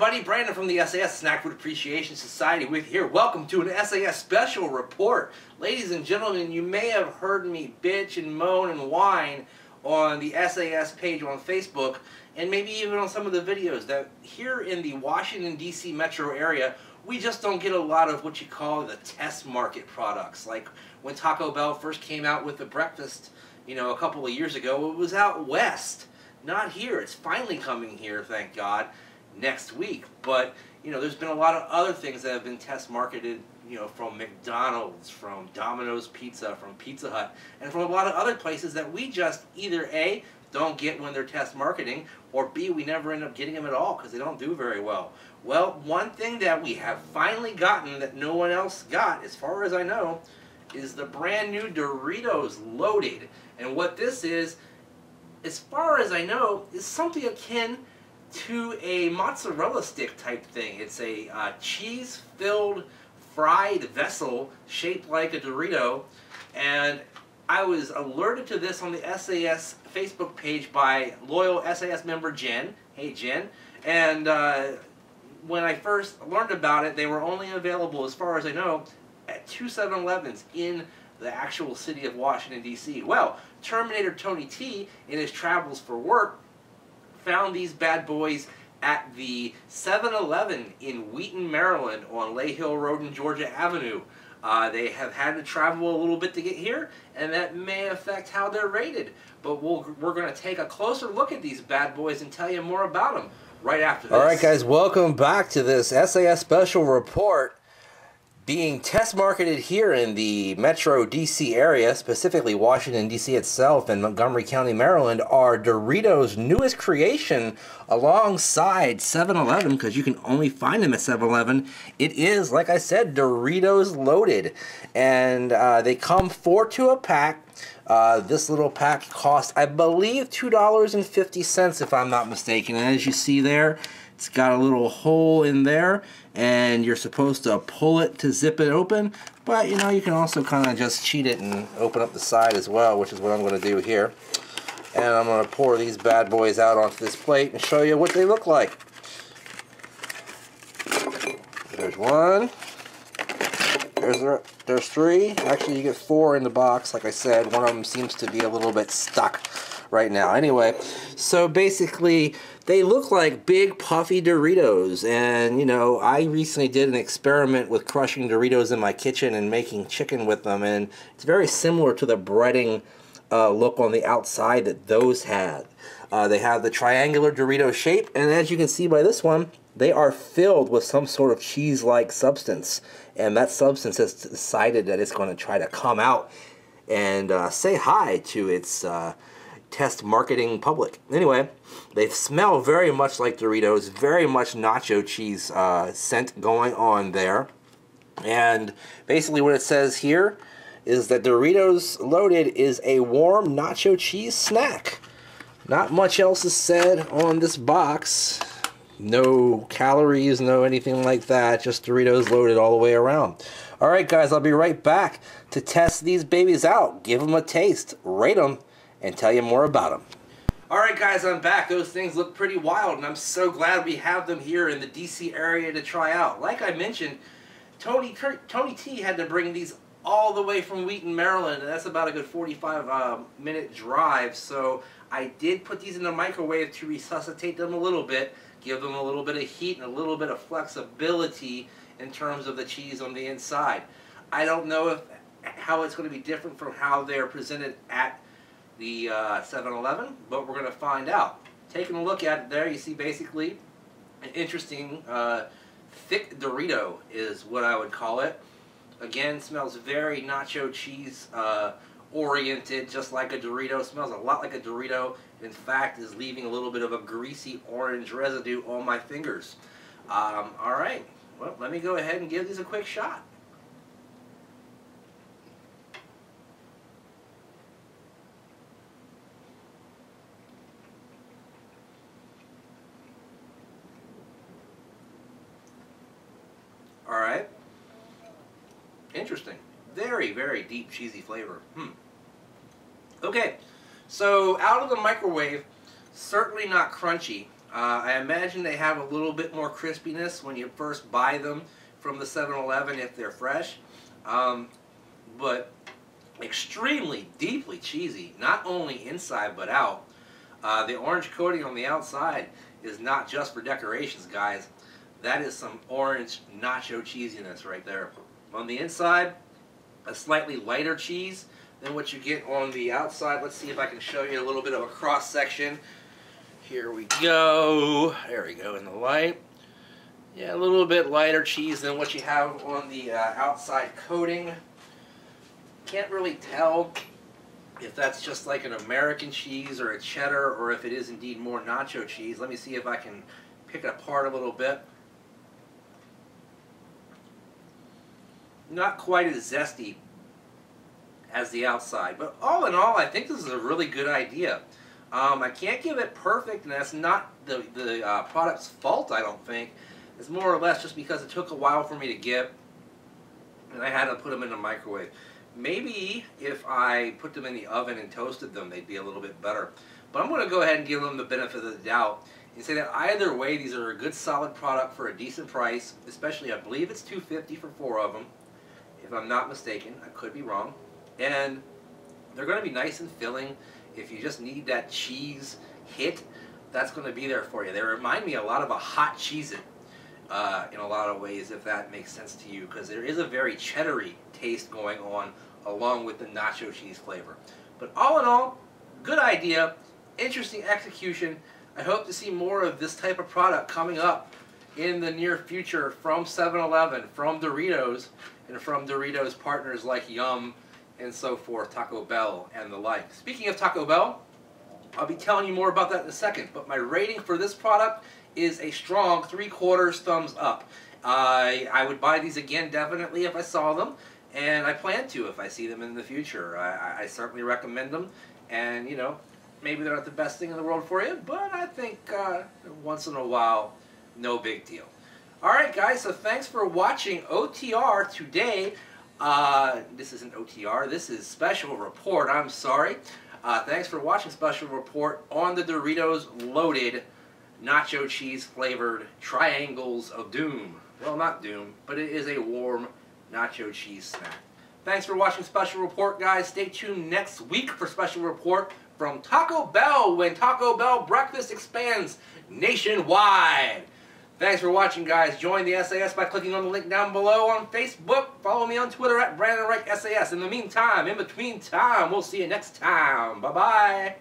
everybody, Brandon from the SAS Snack Food Appreciation Society with here. Welcome to an SAS Special Report. Ladies and gentlemen, you may have heard me bitch and moan and whine on the SAS page on Facebook and maybe even on some of the videos that here in the Washington, D.C. metro area, we just don't get a lot of what you call the test market products. Like when Taco Bell first came out with the breakfast, a couple of years ago, it was out west. Not here. It's finally coming here, thank God, next week. But, there's been a lot of other things that have been test marketed, from McDonald's, from Domino's Pizza, from Pizza Hut, and from a lot of other places that we just either A, don't get when they're test marketing, or B, we never end up getting them at all because they don't do very well. Well, one thing that we have finally gotten that no one else got, as far as I know, is the brand new Doritos Loaded. And what this is, as far as I know, is something akin to a mozzarella stick type thing. It's a cheese-filled fried vessel shaped like a Dorito, and I was alerted to this on the SAS Facebook page by loyal SAS member Jen. Hey Jen. And when I first learned about it, they were only available, as far as I know, at 2 7-Elevens in the actual city of Washington, D.C. Well, Terminator Tony T, in his travels for work, found these bad boys at the 7-Eleven in Wheaton, Maryland, on Lay Hill Road and Georgia Avenue. They have had to travel a little bit to get here, and that may affect how they're rated. But we're going to take a closer look at these bad boys and tell you more about them right after this. Alright guys, welcome back to this SAS Special Report. Being test marketed here in the Metro DC area, specifically Washington DC itself and Montgomery County, Maryland, are Doritos' newest creation alongside 7-Eleven, because you can only find them at 7-Eleven. It is, like I said, Doritos Loaded, and they come 4 to a pack. This little pack costs, I believe, $2.50 if I'm not mistaken. And as you see there, it's got a little hole in there, and you're supposed to pull it to zip it open, but you can also kind of just cheat it and open up the side as well, which is what I'm going to do here. And I'm going to pour these bad boys out onto this plate and show you what they look like. There's one. There's 3. Actually, you get 4 in the box. Like I said, one of them seems to be a little bit stuck right now. Anyway, so basically, they look like big puffy Doritos, and I recently did an experiment with crushing Doritos in my kitchen and making chicken with them, and it's very similar to the breading look on the outside that those had. They have the triangular Dorito shape, and as you can see by this one, they are filled with some sort of cheese-like substance, and that substance has decided that it's going to try to come out and say hi to its test marketing public. Anyway, they smell very much like Doritos, very much nacho cheese scent going on there. And basically what it says here is that Doritos Loaded is a warm nacho cheese snack. Not much else is said on this box. No calories, no anything like that, just Doritos Loaded all the way around. Alright guys, I'll be right back to test these babies out, give them a taste, rate them, and tell you more about them. Alright guys, I'm back. Those things look pretty wild, and I'm so glad we have them here in the DC area to try out. Like I mentioned, Tony T had to bring these all the way from Wheaton, Maryland, and that's about a good 45-minute drive, so I did put these in the microwave to resuscitate them a little bit, give them a little bit of heat and a little bit of flexibility in terms of the cheese on the inside. I don't know how it's going to be different from how they're presented at the 7-Eleven, but we're going to find out. Taking a look at it there, you see basically an interesting thick Dorito is what I would call it. Again, smells very nacho cheese oriented, just like a Dorito. Smells a lot like a Dorito. In fact, is leaving a little bit of a greasy orange residue on my fingers. Alright, well, let me go ahead and give these a quick shot. Alright. Interesting. Very, very deep cheesy flavor. Okay, so out of the microwave, certainly not crunchy. I imagine they have a little bit more crispiness when you first buy them from the 7-Eleven if they're fresh. But extremely deeply cheesy, not only inside but out. The orange coating on the outside is not just for decorations, guys. That is some orange nacho cheesiness right there. On the inside, a slightly lighter cheese than what you get on the outside. Let's see if I can show you a little bit of a cross section. Here we go. There we go in the light. Yeah, a little bit lighter cheese than what you have on the outside coating. Can't really tell if that's just like an American cheese or a cheddar, or if it is indeed more nacho cheese. Let me see if I can pick it apart a little bit. Not quite as zesty as the outside, but all in all, I think this is a really good idea. I can't give it perfect, and that's not the product's fault, I don't think. It's more or less just because it took a while for me to get, and I had to put them in the microwave. Maybe if I put them in the oven and toasted them, they'd be a little bit better. But I'm going to go ahead and give them the benefit of the doubt and say that either way, these are a good solid product for a decent price, especially I believe it's $2.50 for 4 of them, if I'm not mistaken. I could be wrong. And they're going to be nice and filling. If you just need that cheese hit, that's going to be there for you. They remind me a lot of a hot Cheez-It in a lot of ways, if that makes sense to you, because there is a very cheddary taste going on along with the nacho cheese flavor. But all in all, good idea, interesting execution. I hope to see more of this type of product coming up in the near future from 7-Eleven, from Doritos, and from Doritos partners like Yum and so forth, Taco Bell and the like. Speaking of Taco Bell, I'll be telling you more about that in a second, but my rating for this product is a strong 3/4 thumbs up. I would buy these again definitely if I saw them, and I plan to if I see them in the future. I certainly recommend them, and you know, maybe they're not the best thing in the world for you, but I think once in a while, no big deal. Alright guys, so thanks for watching OTR today. This isn't OTR, this is Special Report, I'm sorry. Thanks for watching Special Report on the Doritos loaded nacho cheese flavored triangles of doom. Well, not doom, but it is a warm nacho cheese snack. Thanks for watching Special Report, guys. Stay tuned next week for Special Report from Taco Bell when Taco Bell breakfast expands nationwide. Thanks for watching, guys. Join the SAS by clicking on the link down below on Facebook. Follow me on Twitter at BrandonReichSAS. In the meantime, in between time, we'll see you next time. Bye-bye.